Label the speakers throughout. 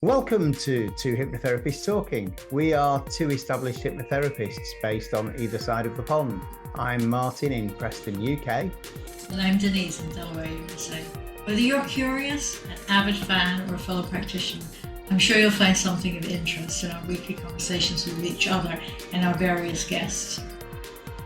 Speaker 1: Welcome to Two Hypnotherapists Talking. We are two established hypnotherapists based on either side of the pond. I'm Martin in Preston, UK.
Speaker 2: And I'm Denise in Delaware, USA. Whether you're curious, an avid fan, or a fellow practitioner, I'm sure you'll find something of interest in our weekly conversations with each other and our various guests.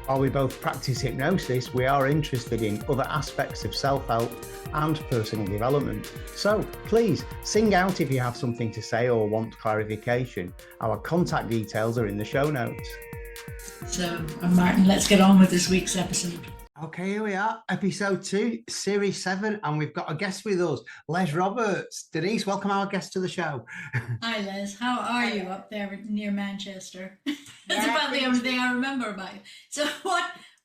Speaker 1: While we both practice hypnosis, we are interested in other aspects of self-help and personal development. So please sing out if you have something to say or want clarification. Our contact details are in the show notes.
Speaker 2: So, Martin, let's get on with this week's episode.
Speaker 1: Okay, here we are, episode 2, series 7, and we've got a guest with us, Les Roberts. Denise, welcome our guest to the show.
Speaker 2: Hi, Les. How are you up there near Manchester? That's about the only thing I remember about you. So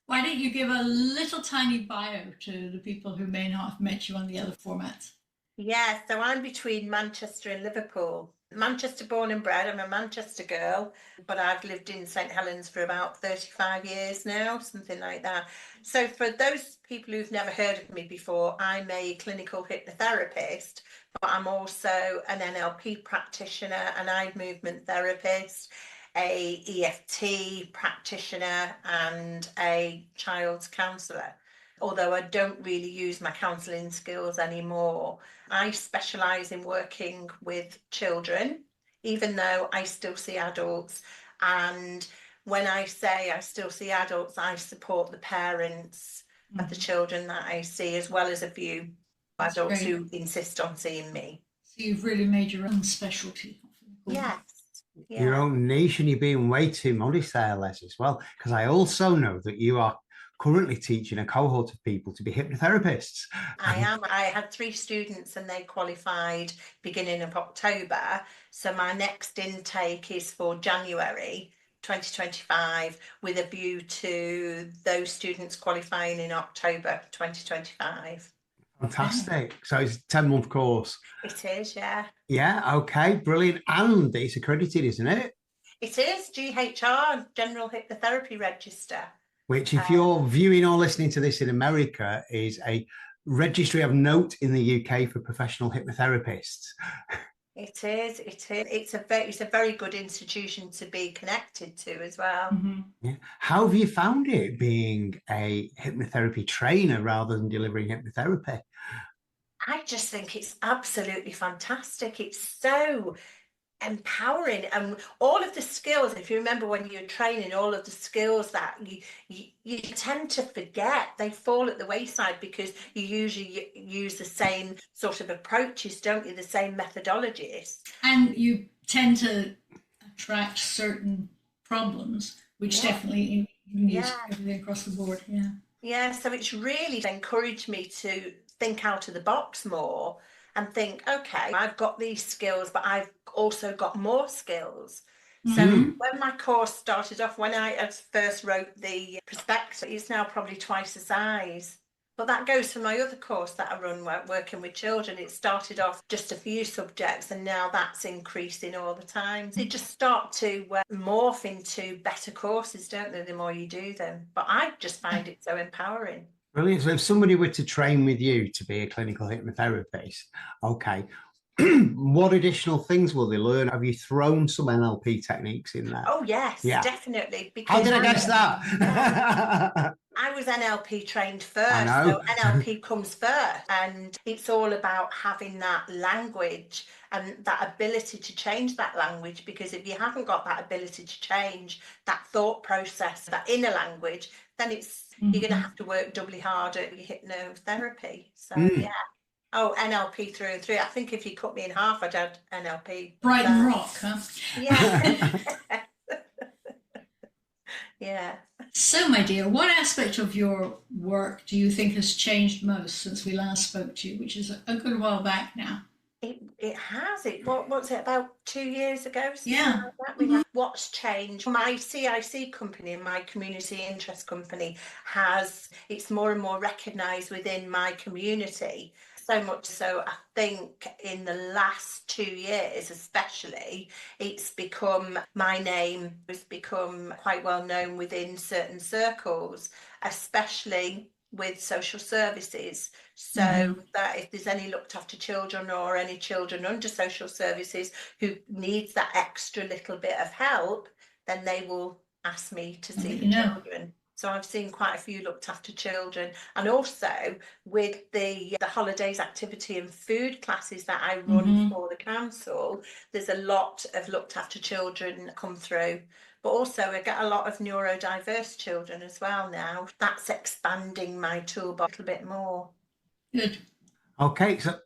Speaker 2: why don't you give a little tiny bio to the people who may not have met you on the other formats?
Speaker 3: Yeah, so I'm between Manchester and Liverpool. Manchester born and bred, I'm a Manchester girl, but I've lived in St Helens for about 35 years now, something like that. So for those people who've never heard of me before, I'm a clinical hypnotherapist, but I'm also an NLP practitioner, an eye movement therapist, a EFT practitioner, and a child's counsellor. Although I don't really use my counselling skills anymore. I specialise in working with children, even though I still see adults. And when I say I still see adults, I support the parents of the children that I see, as well as a few adults who insist on seeing me.
Speaker 2: So you've really made your own specialty.
Speaker 3: Yes. Yeah.
Speaker 1: Your own niche, and you're being way too modest there, Les, as well, because I also know that you are currently teaching a cohort of people to be hypnotherapists.
Speaker 3: I am. I had 3 students and they qualified beginning of October. So my next intake is for January 2025 with a view to those students qualifying in October 2025.
Speaker 1: Fantastic. So it's a 10-month course.
Speaker 3: It is, yeah.
Speaker 1: Yeah, okay, brilliant. And it's accredited, isn't it?
Speaker 3: It is GHR, General Hypnotherapy Register.
Speaker 1: Which, if you're viewing or listening to this in America, is a registry of note in the UK for professional hypnotherapists.
Speaker 3: It is. It's a very good institution to be connected to as well.
Speaker 2: Mm-hmm.
Speaker 1: Yeah. How have you found it being a hypnotherapy trainer rather than delivering hypnotherapy?
Speaker 3: I just think it's absolutely fantastic. It's so empowering, and all of the skills, if you remember when you're training, all of the skills that you tend to forget, they fall at the wayside because you usually use the same sort of approaches, don't you, the same methodologies,
Speaker 2: and you tend to attract certain problems, which definitely you use everything across the board. So it's really encouraged me to think out of the box more and think, okay, I've got these skills, but I've also got more skills. So when my course started off, when I first wrote the prospectus, it's now probably twice the size. But that goes for my other course that I run, working with children. It started off just a few subjects, and now that's increasing all the time. They just start to morph into better courses, don't they, the more you do them. But I just find it so empowering.
Speaker 1: Brilliant. So if somebody were to train with you to be a clinical hypnotherapist, okay, what additional things will they learn? Have you thrown some NLP techniques in there?
Speaker 3: Oh, yes, definitely.
Speaker 1: Because how did I guess that?
Speaker 3: I was NLP trained first, so NLP comes first. And it's all about having that language and that ability to change that language, because if you haven't got that ability to change that thought process, that inner language, then you're going to have to work doubly hard at your hypnotherapy. So, Oh, NLP through and through. I think if you cut me in half, I'd add NLP.
Speaker 2: Brighton Rock, huh?
Speaker 3: Yeah. Yeah.
Speaker 2: So, my dear, what aspect of your work do you think has changed most since we last spoke to you, which is a good while back now?
Speaker 3: It has. What's it, about 2 years ago?
Speaker 2: Yeah.
Speaker 3: What's changed? My CIC company, my community interest company, it's more and more recognised within my community. So much so, I think in the last 2 years especially, my name has become quite well known within certain circles, especially with social services, so that if there's any looked after children or any children under social services who needs that extra little bit of help, then they will ask me to see the children. So I've seen quite a few looked after children, and also with the holidays activity and food classes that I run for the council, there's a lot of looked after children come through. But also I get a lot of neurodiverse children as well now. That's expanding my toolbox a little bit more.
Speaker 2: Good.
Speaker 1: Okay, so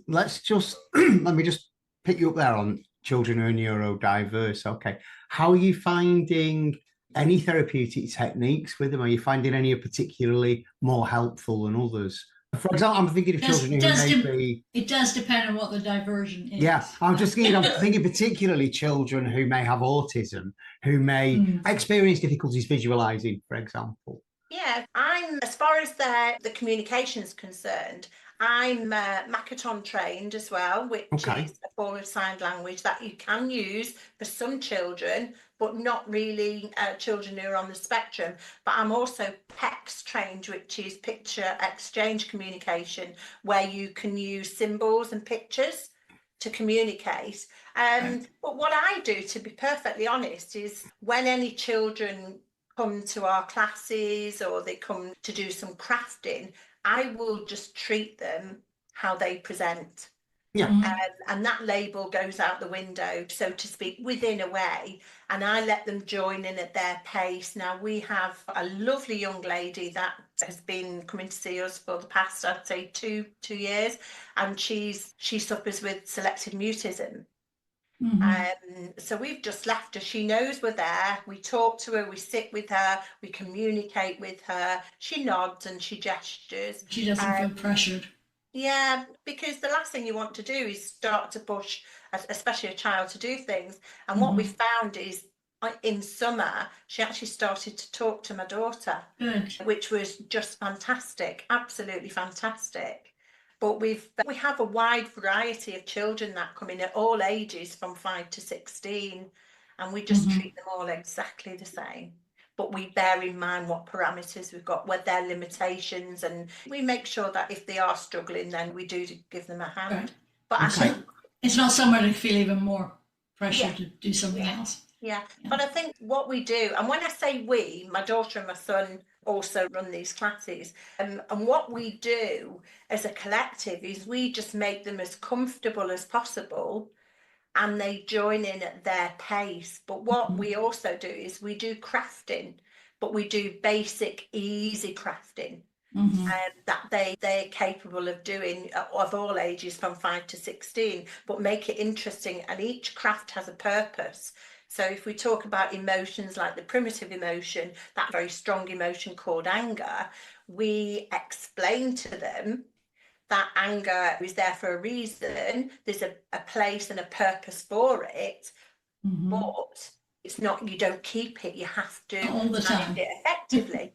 Speaker 1: let's just let me just pick you up there on children who are neurodiverse. Okay, how are you finding any therapeutic techniques with them? Are you finding any are particularly more helpful than others? For example, I'm thinking of children who may be...
Speaker 2: It does depend on what the diversion is.
Speaker 1: Yeah, I'm thinking particularly children who may have autism, who may experience difficulties visualizing, for example.
Speaker 3: Yeah, as far as the communication is concerned, I'm Makaton trained as well, which is a form of sign language that you can use for some children, but not really children who are on the spectrum. But I'm also PECS trained, which is picture exchange communication, where you can use symbols and pictures to communicate. But what I do, to be perfectly honest, is when any children come to our classes or they come to do some crafting, I will just treat them how they present.
Speaker 1: Yeah.
Speaker 3: And that label goes out the window, so to speak, within a way, and I let them join in at their pace. Now, we have a lovely young lady that has been coming to see us for the past, I'd say, two years, and she suffers with selective mutism. So we've just left her. She knows we're there. We talk to her, we sit with her, we communicate with her. She nods and she gestures.
Speaker 2: She doesn't feel pressured.
Speaker 3: Yeah, because the last thing you want to do is start to push, especially a child, to do things. And what we found is in summer, she actually started to talk to my daughter, which was just fantastic, absolutely fantastic. But we have a wide variety of children that come in at all ages from 5 to 16, and we just treat them all exactly the same. But we bear in mind what parameters we've got, what their limitations, and we make sure that if they are struggling, then we do give them a hand.
Speaker 2: Right.
Speaker 3: But I think
Speaker 2: it's not somewhere to feel even more pressure to do something else.
Speaker 3: Yeah, but I think what we do, and when I say we, my daughter and my son also run these classes, and what we do as a collective is we just make them as comfortable as possible, and they join in at their pace. But what we also do is we do crafting, but we do basic, easy crafting that they're capable of doing of all ages from 5 to 16, but make it interesting, and each craft has a purpose. So if we talk about emotions like the primitive emotion, that very strong emotion called anger, we explain to them that anger is there for a reason. There's a place and a purpose for it, but it's not, you don't keep it, you have to
Speaker 2: all the time
Speaker 3: manage it effectively.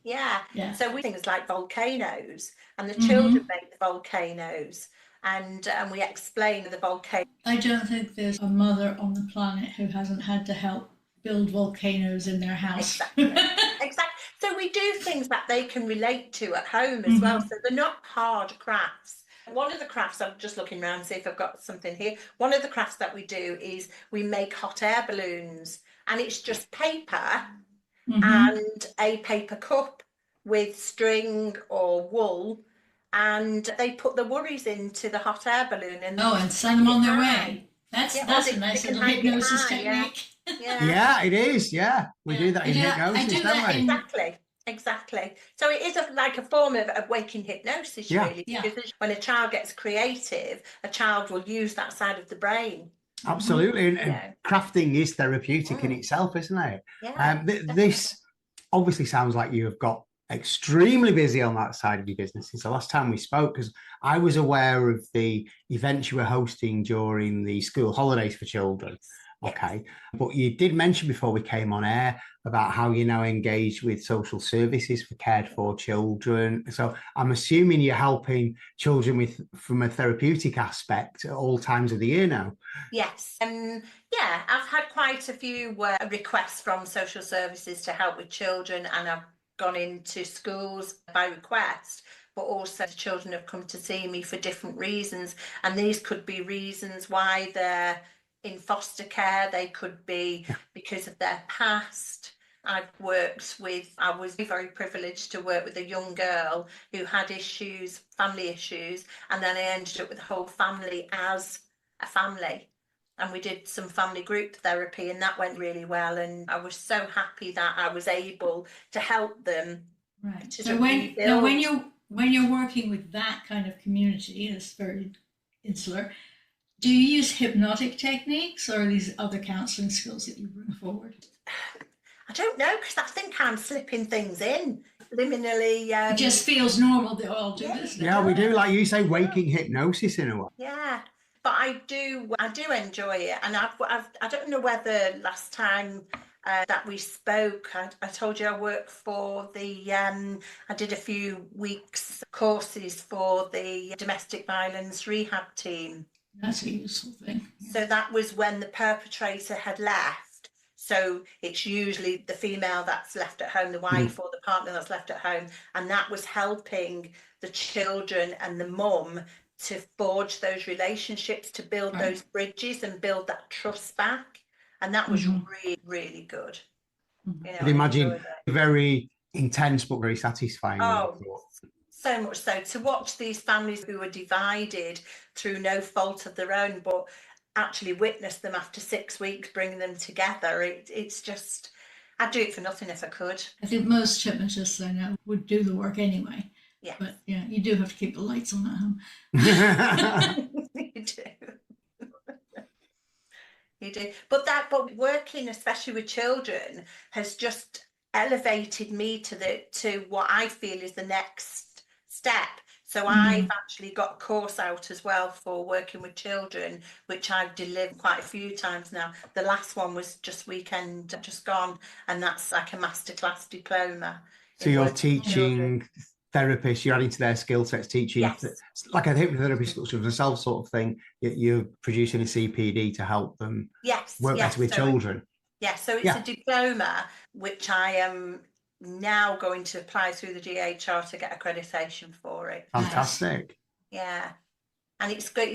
Speaker 3: So we things like volcanoes, and the children make the volcanoes, and we explain the volcano.
Speaker 2: I don't think there's a mother on the planet who hasn't had to help build volcanoes in their house.
Speaker 3: Exactly. So we do things that they can relate to at home as well. So they're not hard crafts. One of the crafts, I'm just looking around to see if I've got something here. One of the crafts that we do is we make hot air balloons, and it's just paper and a paper cup with string or wool, and they put the worries into the hot air balloon and
Speaker 2: send them on their way. That's a nice little hypnosis technique.
Speaker 1: Yeah, it is. Yeah, we do that in hypnosis, don't we?
Speaker 3: Exactly. So it is like a form of waking hypnosis, really. Because when a child gets creative, a child will use that side of the brain.
Speaker 1: Absolutely. And crafting is therapeutic in itself, isn't it? This obviously sounds like you have got extremely busy on that side of your business since the last time we spoke, because I was aware of the events you were hosting during the school holidays for children. Okay, but you did mention before we came on air about how you're now engaged with social services for cared for children. So I'm assuming you're helping children from a therapeutic aspect at all times of the year now.
Speaker 3: Yes. I've had quite a few requests from social services to help with children, and I've gone into schools by request, but also the children have come to see me for different reasons. And these could be reasons why they're in foster care. They could be because of their past. I was very privileged to work with a young girl who had issues, family issues, and then I ended up with the whole family as a family. And we did some family group therapy, and that went really well. And I was so happy that I was able to help them.
Speaker 2: Right. So when you're working with that kind of community, it's very insular, do you use hypnotic techniques, or are these other counselling skills that you bring forward?
Speaker 3: I don't know, because I think I'm slipping things in liminally.
Speaker 2: It just feels normal that all do this.
Speaker 1: Yeah, we do, like you say, waking hypnosis in a way.
Speaker 3: Yeah, but I do enjoy it, and I don't know whether last time that we spoke, I told you I work for the I did a few weeks courses for the domestic violence rehab team.
Speaker 2: That's a useful thing.
Speaker 3: So that was when the perpetrator had left. So it's usually the female that's left at home, the wife or the partner that's left at home. And that was helping the children and the mum to forge those relationships, to build those bridges and build that trust back. And that was really, really good. You know,
Speaker 1: I'd imagine very intense, but very satisfying.
Speaker 3: Oh, so much so. To watch these families who were divided through no fault of their own, but actually witness them after 6 weeks bringing them together, it's just, I'd do it for nothing if I could.
Speaker 2: I think most hypnotists I know would do the work anyway.
Speaker 3: Yeah.
Speaker 2: But yeah, you do have to keep the lights on at home.
Speaker 3: You do. You do. But working especially with children has just elevated me to what I feel is the next step. So I've actually got a course out as well for working with children, which I've delivered quite a few times now. The last one was just gone, and that's like a masterclass diploma.
Speaker 1: So you're teaching therapists, you're adding to their skill sets, teaching, like a hypnotherapy structure themselves sort of thing. You're producing a CPD to help them work better with children.
Speaker 3: So it's a diploma, which I am now going to apply through the DHR to get accreditation for it.
Speaker 1: Fantastic.
Speaker 3: Yeah, and it's good.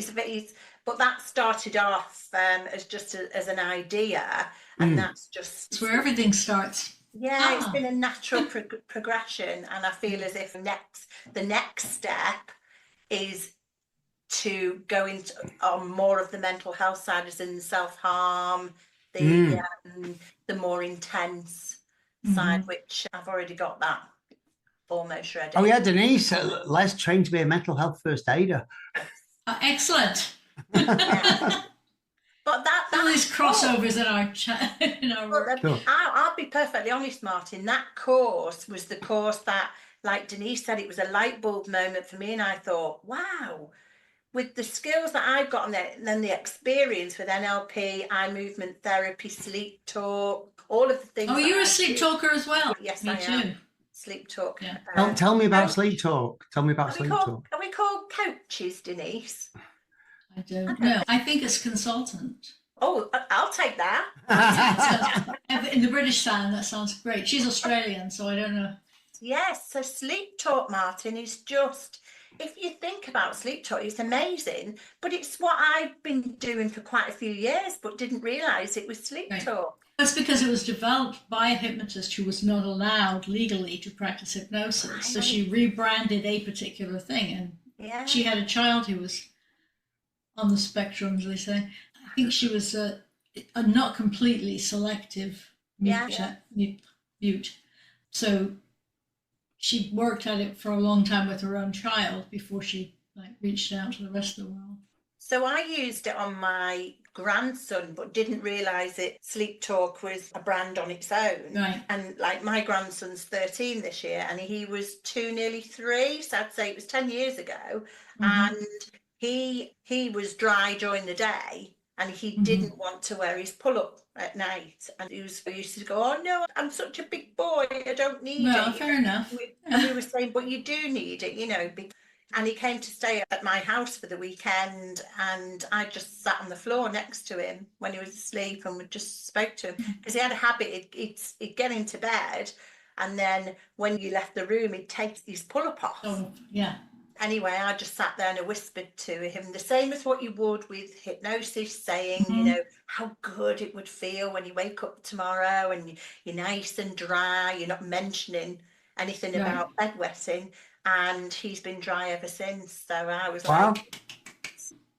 Speaker 3: But that started off as just as an idea, and that's just
Speaker 2: it's where everything starts.
Speaker 3: Yeah, it's been a natural progression, and I feel as if the next step is to go into on more of the mental health side, as in self-harm, the more intense side, which I've already got that almost ready.
Speaker 1: Oh yeah, Denise, Les trained to be a mental health first aider.
Speaker 2: Excellent.
Speaker 3: But that
Speaker 2: all these crossovers in our chat, in our work.
Speaker 3: I'll be perfectly honest, Martin. That course was the course that, like Denise said, it was a light bulb moment for me, and I thought, wow, with the skills that I've got and then the experience with NLP, eye movement therapy, sleep talk, all of the things.
Speaker 2: Oh, you're a sleep talker as well.
Speaker 3: Yes,
Speaker 2: me too.
Speaker 3: am. Sleep talk.
Speaker 1: Yeah. Tell me about sleep talk. Tell me about sleep talk.
Speaker 3: Are we called coaches, Denise?
Speaker 2: I don't know. I think it's consultant.
Speaker 3: Oh, I'll take that.
Speaker 2: In the British sound, that sounds great. She's Australian, so I don't know.
Speaker 3: Yes, so sleep talk, Martin, is just, if you think about sleep talk, it's amazing, but it's what I've been doing for quite a few years, but didn't realise it was sleep talk.
Speaker 2: That's because it was developed by a hypnotist who was not allowed legally to practice hypnosis. So she rebranded a particular thing, and she had a child who was on the spectrum, as they say. I think she was a not completely selective mute. So she worked at it for a long time with her own child before she reached out to the rest of the world.
Speaker 3: So I used it on my grandson, but didn't realise sleep talk was a brand on its own.
Speaker 2: Right.
Speaker 3: And my grandson's 13 this year, and he was 2, nearly 3, so I'd say it was 10 years ago. And he was dry during the day, and he didn't want to wear his pull-up at night, and he used to go, oh no, I'm such a big boy, I don't need it.
Speaker 2: Fair enough.
Speaker 3: And we were saying, but you do need it, and he came to stay at my house for the weekend, and I just sat on the floor next to him when he was asleep and we just spoke to him, because he had a habit, he'd get into bed And then when you left the room, he'd take his pull-up off.
Speaker 2: Oh, yeah.
Speaker 3: Anyway, I just sat there and I whispered to him the same as what you would with hypnosis, saying, you know, how good it would feel when you wake up tomorrow and you're nice and dry, you're not mentioning anything about bedwetting. And he's been dry ever since. So I was like,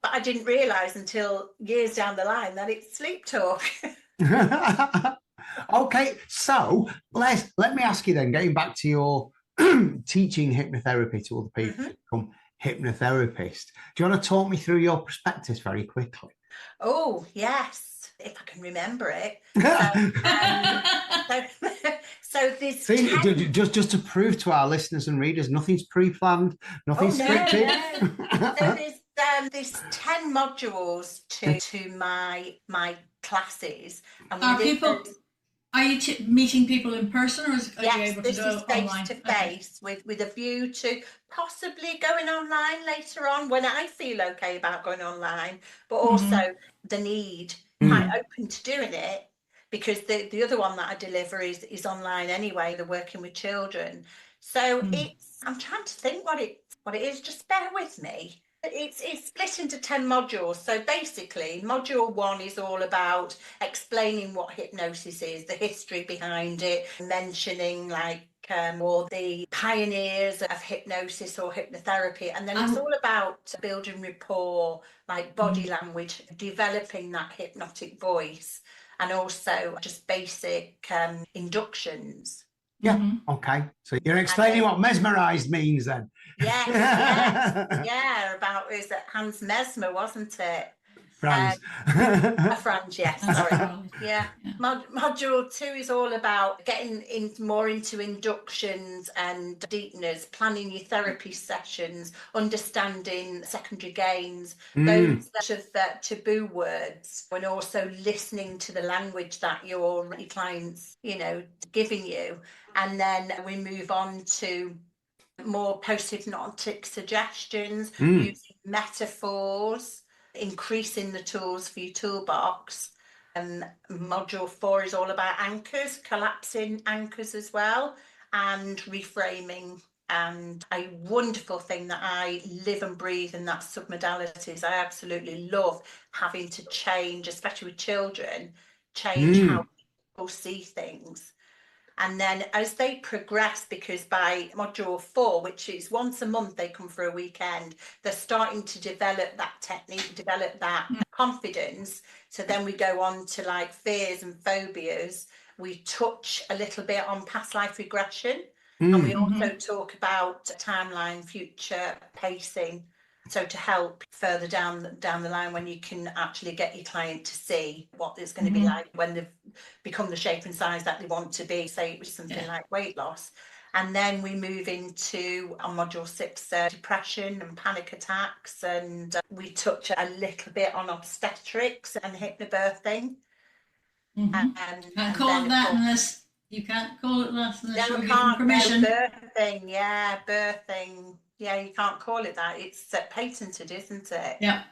Speaker 3: but I didn't realise until years down the line that it's sleep talk.
Speaker 1: Okay, so let me ask you then, getting back to your teaching hypnotherapy to other people to become hypnotherapists. Do you want to talk me through your prospectus very quickly?
Speaker 3: Oh, yes, if I can remember it. So this
Speaker 1: just to prove to our listeners and readers, nothing's pre-planned, nothing's scripted.
Speaker 3: So there's 10 modules to my classes. And
Speaker 2: are you meeting people in person, or are you able to go online?
Speaker 3: This is face-to-face with a view to possibly going online later on when I feel okay about going online, but also the need, quite open to doing it, because the other one that I deliver is online anyway, the working with children. So I'm trying to think what it is, just bear with me. It's split into 10 modules. So basically, module 1 is all about explaining what hypnosis is, the history behind it, mentioning or the pioneers of hypnosis or hypnotherapy. And then it's all about building rapport, like body language, developing that hypnotic voice, and also just basic inductions.
Speaker 1: Yeah, okay. So you're explaining what mesmerised means then?
Speaker 3: Yes, is that Hans Mesmer, wasn't it?
Speaker 1: Franz.
Speaker 3: Franz, yes, sorry. Yeah. Module 2 is all about getting more into inductions and deepeners, planning your therapy sessions, understanding secondary gains, those sort of taboo words, and also listening to the language that your clients, giving you. And then we move on to more post-hypnotic suggestions, using metaphors, increasing the tools for your toolbox. And module 4 is all about anchors, collapsing anchors as well, and reframing. And a wonderful thing that I live and breathe, and that's submodalities. I absolutely love having to change, especially with children, how people see things. And then as they progress, because by module 4, which is once a month, they come for a weekend, they're starting to develop that technique, develop that confidence. So then we go on to fears and phobias. We touch a little bit on past life regression. And we also talk about timeline, future pacing. So to help further down the line, when you can actually get your client to see what it's going to be like when they've become the shape and size that they want to be, say it was something like weight loss. And then we move into on module 6, depression and panic attacks, and we touch a little bit on obstetrics and hypnobirthing.
Speaker 2: Can't call it that unless you can't call it that unless you're given permission.
Speaker 3: Birthing. Yeah, you can't call it that. It's patented, isn't it?
Speaker 2: Yeah.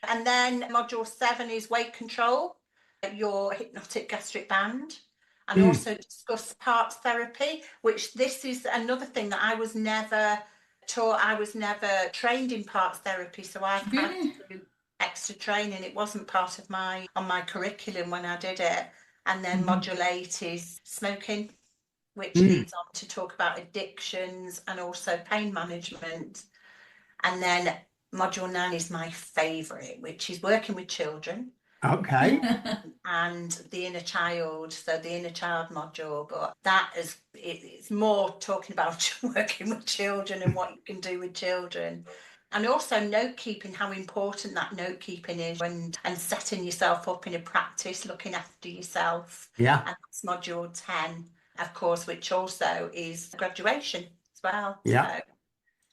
Speaker 3: And then module 7 is weight control, your hypnotic gastric band, and also discuss parts therapy, which this is another thing that I was never taught. I was never trained in parts therapy, so I've had to do extra training. It wasn't part of my curriculum when I did it. And then module 8 is smoking, which leads on to talk about addictions and also pain management. And then module 9 is my favourite, which is working with children.
Speaker 1: Okay.
Speaker 3: And the inner child, so the inner child module, but it's more talking about working with children and what you can do with children. And also note keeping, how important that note keeping is, and setting yourself up in a practice, looking after yourself.
Speaker 1: Yeah.
Speaker 3: And that's module 10. Of course, which also is graduation as well.
Speaker 1: Yeah.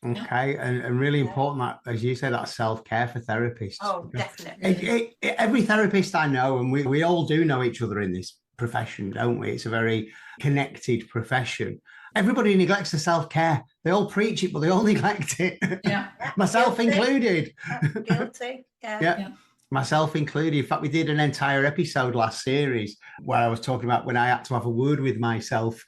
Speaker 1: So, okay. And really important that, as you say, that self-care for therapists.
Speaker 3: Oh, definitely.
Speaker 1: Every therapist I know, and we all do know each other in this profession, don't we? It's a very connected profession. Everybody neglects the self-care. They all preach it, but they all neglect it.
Speaker 2: Yeah.
Speaker 1: Myself included.
Speaker 3: Guilty. Yeah.
Speaker 1: myself included. In fact, we did an entire episode last series where I was talking about when I had to have a word with myself.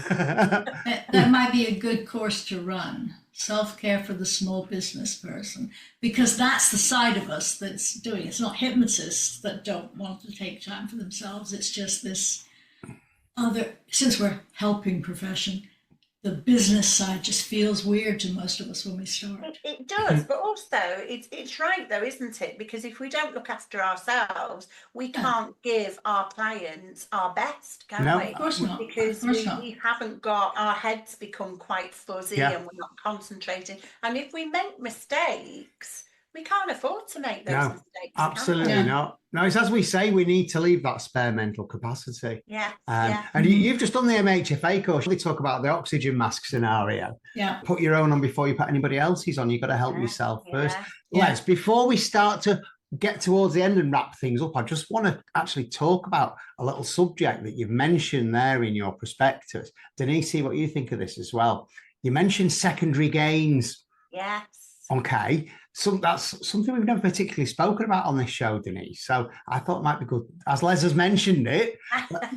Speaker 2: That might be a good course to run. Self-care for the small business person, because that's the side of us that's doing it. It's not hypnotists that don't want to take time for themselves. It's just this other, since we're helping profession, the business side just feels weird to most of us when we start.
Speaker 3: It does, but also it's right though, isn't it? Because if we don't look after ourselves, we can't give our clients our best, can we?
Speaker 2: Of course not.
Speaker 3: Because we haven't got, our heads become quite fuzzy and we're not concentrating. And if we make mistakes, we can't afford to make those mistakes.
Speaker 1: Absolutely not. No, it's as we say, we need to leave that spare mental capacity. And you've just done the MHFA course. They talk about the oxygen mask scenario. Put your own on before you put anybody else's on. You've got to help yourself first. Les, before we start to get towards the end and wrap things up, I just want to actually talk about a little subject that you've mentioned there in your prospectus. Denise, see what you think of this as well. You mentioned secondary gains.
Speaker 3: Yes.
Speaker 1: Okay. So that's something we've never particularly spoken about on this show, Denise. So I thought it might be good, as Les has mentioned it,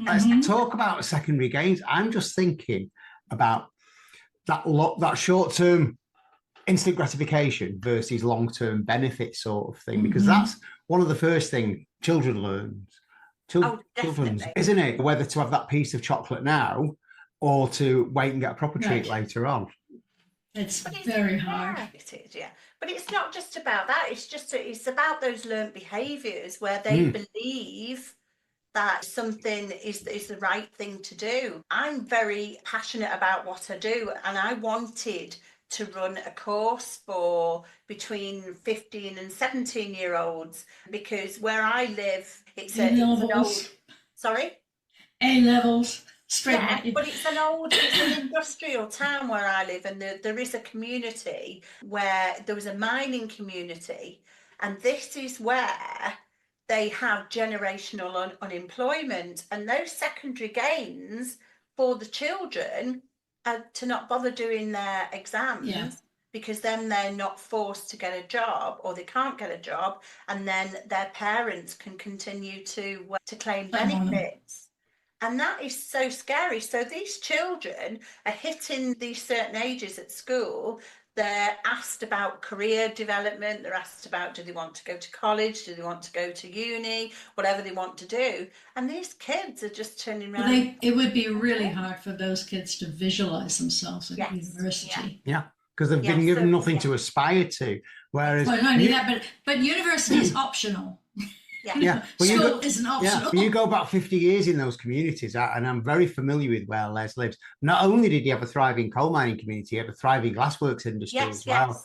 Speaker 1: let's talk about secondary gains. I'm just thinking about that short-term instant gratification versus long-term benefit sort of thing, because that's one of the first things children learn. Children, isn't it? Whether to have that piece of chocolate now or to wait and get a proper treat later on.
Speaker 2: It's very hard.
Speaker 3: It is, but it's not just about that. It's about those learned behaviours where they believe that something is the right thing to do. I'm very passionate about what I do, and I wanted to run a course for between 15 and 17-year-olds, because where I live, it's an old... Sorry?
Speaker 2: A-levels.
Speaker 3: But it's an industrial town where I live, and there is a community where there was a mining community, and this is where they have generational unemployment, and those secondary gains for the children are to not bother doing their exams because then they're not forced to get a job, or they can't get a job, and then their parents can continue to claim benefits. And that is so scary. So these children are hitting these certain ages at school. They're asked about career development. They're asked about, do they want to go to college? Do they want to go to uni? Whatever they want to do. And these kids are just turning around.
Speaker 2: It would be really hard for those kids to visualize themselves at university.
Speaker 1: Yeah, because they've been given nothing to aspire to. Whereas,
Speaker 2: well, not only that, but university is optional. School isn't optional.
Speaker 1: But you go back 50 years in those communities, and I'm very familiar with where Les lives. Not only did he have a thriving coal mining community, he had a thriving glassworks industry as well.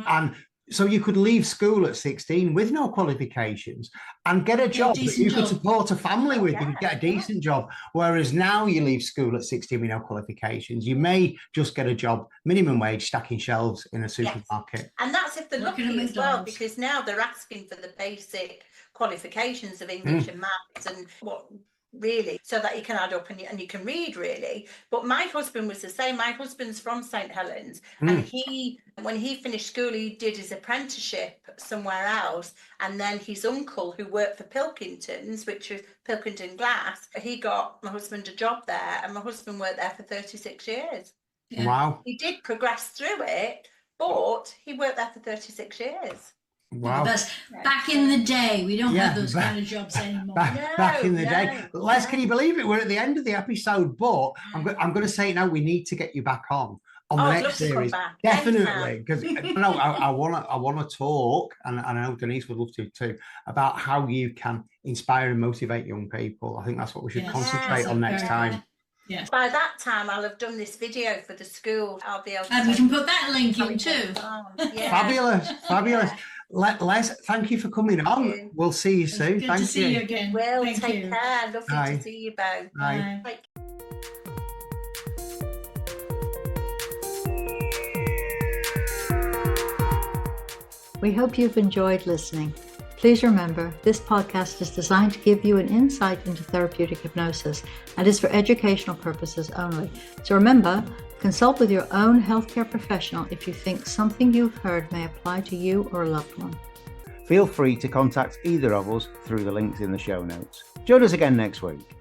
Speaker 1: And so you could leave school at 16 with no qualifications and get a job that you could support a family with. You could get a decent job. Whereas now you leave school at 16 with no qualifications. You may just get a job, minimum wage, stacking shelves in a supermarket.
Speaker 3: And that's if they're lucky as well, because now they're asking for the basic qualifications of English and maths and what really, so that you can add up and you can read really. But my husband was the same. My husband's from St Helens, and when he finished school, he did his apprenticeship somewhere else, and then his uncle, who worked for Pilkington's, which was Pilkington Glass, he got my husband a job there, and my husband worked there for 36 years.
Speaker 1: Wow.
Speaker 3: He did progress through it, but he worked there for 36 years.
Speaker 1: Wow.
Speaker 2: Back in the day, we don't have those kind of jobs anymore.
Speaker 1: Back in the day. Les, can you believe it? We're at the end of the episode, but I'm going to say now we need to get you back on the next series. Definitely, because I want to talk, and I know Denise would love to too, about how you can inspire and motivate young people. I think that's what we should concentrate on next time.
Speaker 2: Yes.
Speaker 3: By that time, I'll have done this video for the school. I'll be able to...
Speaker 2: And we can put that link in too.
Speaker 1: Fabulous. Les, thank you for coming on. We'll see you soon.
Speaker 2: Good to see you again.
Speaker 3: Will, take care. Lovely to see you both.
Speaker 1: Bye.
Speaker 3: Bye.
Speaker 4: We hope you've enjoyed listening. Please remember, this podcast is designed to give you an insight into therapeutic hypnosis and is for educational purposes only. So remember, consult with your own healthcare professional if you think something you've heard may apply to you or a loved one.
Speaker 1: feel free to contact either of us through the links in the show notes. Join us again next week.